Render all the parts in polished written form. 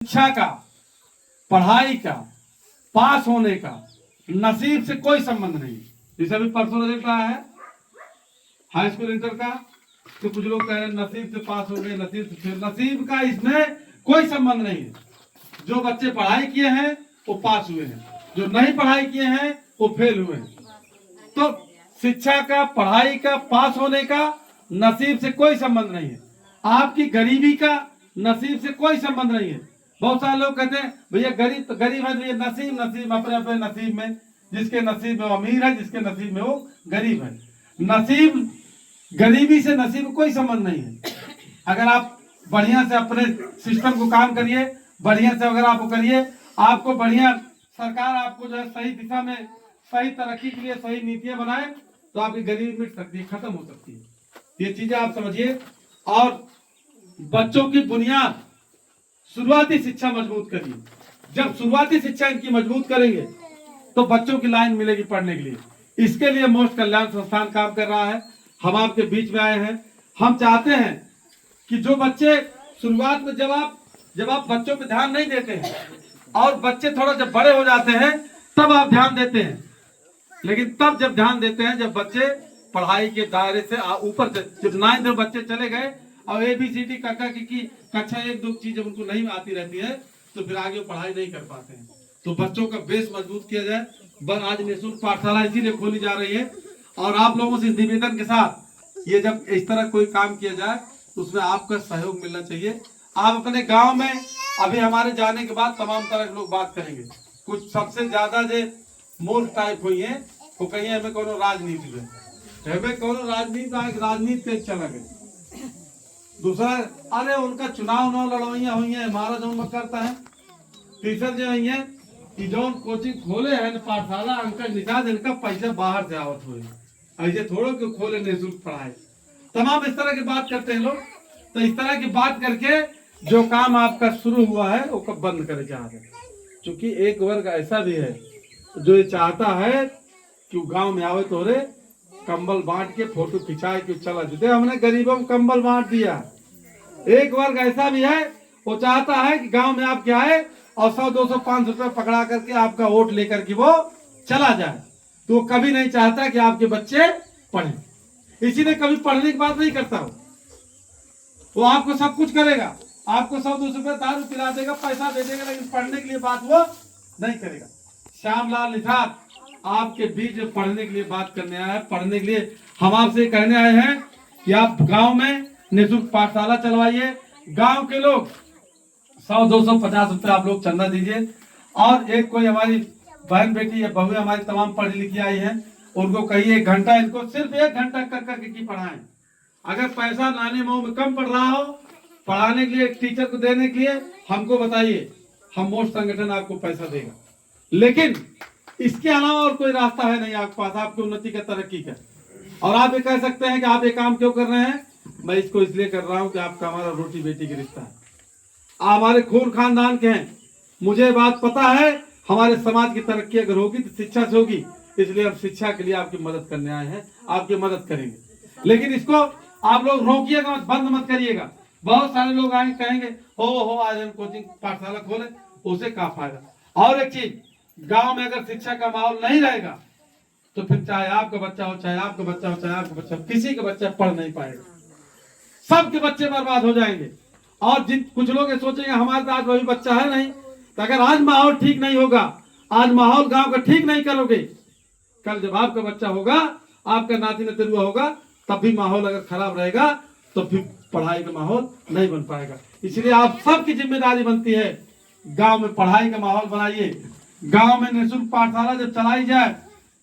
शिक्षा का, पढ़ाई का, पास होने का नसीब से कोई संबंध नहीं। जैसे अभी परसों रिजल्ट आया है हाई स्कूल इंटर का, तो कुछ लोग कह रहे हैं नसीब से पास हो गए, नसीब से फेल। नसीब का इसमें कोई संबंध नहीं है। जो बच्चे पढ़ाई किए हैं वो पास हुए हैं, जो नहीं पढ़ाई किए हैं वो फेल हुए हैं। तो शिक्षा का, पढ़ाई का, पास होने का नसीब से कोई संबंध नहीं है। आपकी गरीबी का नसीब से कोई संबंध नहीं है। बहुत सारे लोग कहते हैं भैया गरीब तो गरीब है, भैया नसीब नसीब अपने अपने नसीब में, जिसके नसीब में वो अमीर है, जिसके नसीब में वो गरीब है। नसीब, गरीबी से नसीब में कोई संबंध नहीं है। अगर आप बढ़िया से अपने सिस्टम को काम करिए, बढ़िया से अगर आप करिए, आपको बढ़िया सरकार आपको जो है सही दिशा में, सही तरक्की के लिए सही नीतियां बनाए, तो आपकी गरीबी मिट सकती है, खत्म हो सकती है। ये चीजें आप समझिए। और बच्चों की बुनियाद, शुरुआती शिक्षा मजबूत करिए। जब शुरुआती शिक्षा इनकी मजबूत करेंगे तो बच्चों की लाइन मिलेगी पढ़ने के लिए। इसके लिए मोस्ट कल्याण संस्थान काम कर रहा है। हम आपके बीच में आए हैं। हम चाहते हैं कि जो बच्चे शुरुआत में, जब आप बच्चों पे ध्यान नहीं देते हैं और बच्चे थोड़ा जब बड़े हो जाते हैं तब आप ध्यान देते हैं, लेकिन तब जब ध्यान देते हैं जब बच्चे पढ़ाई के दायरे से ऊपर से, जब 9th में बच्चे चले गए और ABCD काका की कक्षा 1-2 चीज जब उनको नहीं आती रहती है तो फिर आगे पढ़ाई नहीं कर पाते हैं। तो बच्चों का बेस मजबूत किया जाए। आज निःशुल्क पाठशाला इसीलिए खोली जा रही है। और आप लोगों से निवेदन के साथ, ये जब इस तरह कोई काम किया जाए तो उसमें आपका सहयोग मिलना चाहिए। आप अपने गांव में, अभी हमारे जाने के बाद तमाम तरह के लोग बात करेंगे। कुछ सबसे ज्यादा जो मूर्ख टाइप हुई है वो कहिए हमें कोनो राजनीति में, हमें कोनो राजनीति पे चला गया। दूसरा, अरे उनका चुनाव लड़वाइया हुई है, हमारा जो मत करता है। तीसरा जो है कि जो कोचिंग खोले हैं पाठशाला, उनका निकाल, इनका पैसा बाहर से आवत हुए, ऐसे थोड़ो कि खोले निःशुल्क पढ़ाई। तमाम इस तरह की बात करते हैं लोग। तो इस तरह की बात करके जो काम आपका शुरू हुआ है वो कब बंद करे चाहते हैं। क्योंकि एक वर्ग ऐसा भी है जो ये चाहता है कि गांव में आवे तो रे कंबल बांट के फोटो खिंचाए कि चला जुटे, हमने गरीबों को कंबल बांट दिया। एक वर्ग ऐसा भी है वो चाहता है कि गांव में आप क्या आए और 100, 200, 500 रुपए पकड़ा करके आपका वोट लेकर के वो चला जाए। तो वो कभी नहीं चाहता कि आपके बच्चे पढ़ें, इसीलिए कभी पढ़ने की बात नहीं करता हो। वो आपको सब कुछ करेगा, आपको 100, 200 रुपए दारू पिला देगा, पैसा दे देगा, लेकिन पढ़ने के लिए बात वो नहीं करेगा। श्यामलाल निषाद आपके बीच पढ़ने के लिए बात करने आया है। पढ़ने के लिए हम आपसे कहने आए हैं कि आप गांव में निःशुल्क पाठशाला चलवाइए। गांव के लोग 100, 200, 50 रुपए आप लोग चंदा दीजिए। और एक कोई हमारी बहन बेटी या बहू हमारी तमाम पढ़ी लिखी आई है, उनको कहिए 1 घंटा, इनको सिर्फ 1 घंटा कर करके की पढ़ाएं। अगर पैसा नाने मुंह में कम पड़ रहा हो पढ़ाने के लिए, टीचर को देने के लिए, हमको बताइए, हम मोस्ट संगठन आपको पैसा देगा। लेकिन इसके अलावा और कोई रास्ता है नहीं आपके पास आपकी उन्नति का, तरक्की का। और आप ये कह सकते हैं कि आप ये काम क्यों कर रहे हैं, मैं इसको इसलिए कर रहा हूं कि आपका हमारा रोटी बेटी का रिश्ता है, आप हमारे खून खानदान के हैं। मुझे बात पता है हमारे समाज की तरक्की अगर होगी तो शिक्षा से होगी, इसलिए हम शिक्षा के लिए आपकी मदद करने आए हैं, आपकी मदद करेंगे। लेकिन इसको आप लोग रोकिएगा मत, बंद मत करिएगा। बहुत सारे लोग आएंगे कहेंगे हो आज हम कोचिंग पाठशाला खोले, उसे क्या फायदा। और एक चीज, गांव में अगर शिक्षा का माहौल नहीं रहेगा तो फिर चाहे आपका बच्चा हो, चाहे आपका बच्चा हो, चाहे आपका बच्चा हो, किसी का बच्चा पढ़ नहीं पाएगा, सबके बच्चे बर्बाद हो जाएंगे। और जिन कुछ लोग सोचेंगे हमारे तो आज वही बच्चा है नहीं, तो अगर आज माहौल ठीक नहीं होगा, आज माहौल गांव का ठीक नहीं करोगे, कल जब आपका बच्चा होगा, आपका नाती नतरुआ होगा, तब भी माहौल अगर खराब रहेगा तो फिर पढ़ाई का माहौल नहीं बन पाएगा। इसलिए आप सबकी जिम्मेदारी बनती है, गांव में पढ़ाई का माहौल बनाइए। गांव में निःशुल्क पाठशाला जब चलाई जाए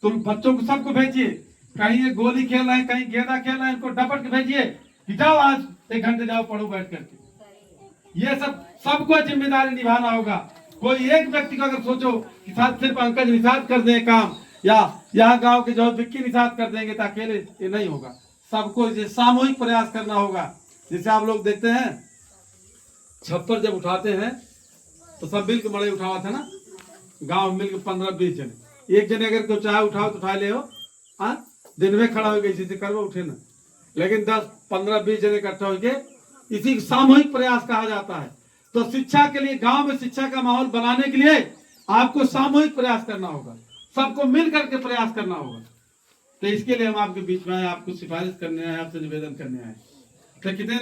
तो बच्चों को सबको भेजिए। कहीं ये गोली खेल रहे हैं, कहीं गेंदा खेल रहे हैं, इनको डपट के भेजिए कि जाओ आज 1 घंटे जाओ पढ़ो बैठ करके। ये सबको जिम्मेदारी निभाना होगा। कोई एक व्यक्ति को अगर सोचो कि साथ सिर्फ पंकज निषाद कर दे काम, या यहाँ गांव के जो विक्की निषाद कर देंगे तो अकेले ये नहीं होगा, सबको इसे सामूहिक प्रयास करना होगा। जैसे आप लोग देखते हैं छप्पर जब उठाते हैं तो सब मिल के मड़े उठावा था ना, गांव में मिलकर 15-20 जने, एक जने अगर कोई चाहे उठाओ तो उठा ले हो, दिन में खड़ा हो गया इसी से करवो उठे ना। लेकिन 10, 15, 20 जने इकट्ठा होके इसी सामूहिक प्रयास कहा जाता है। तो शिक्षा के लिए, गांव में शिक्षा का माहौल बनाने के लिए आपको सामूहिक प्रयास करना होगा, सबको मिल करके प्रयास करना होगा। तो इसके लिए हम आपके बीच में आए, आपको सिफारिश करने आए, आपसे निवेदन करने आए। तो कितने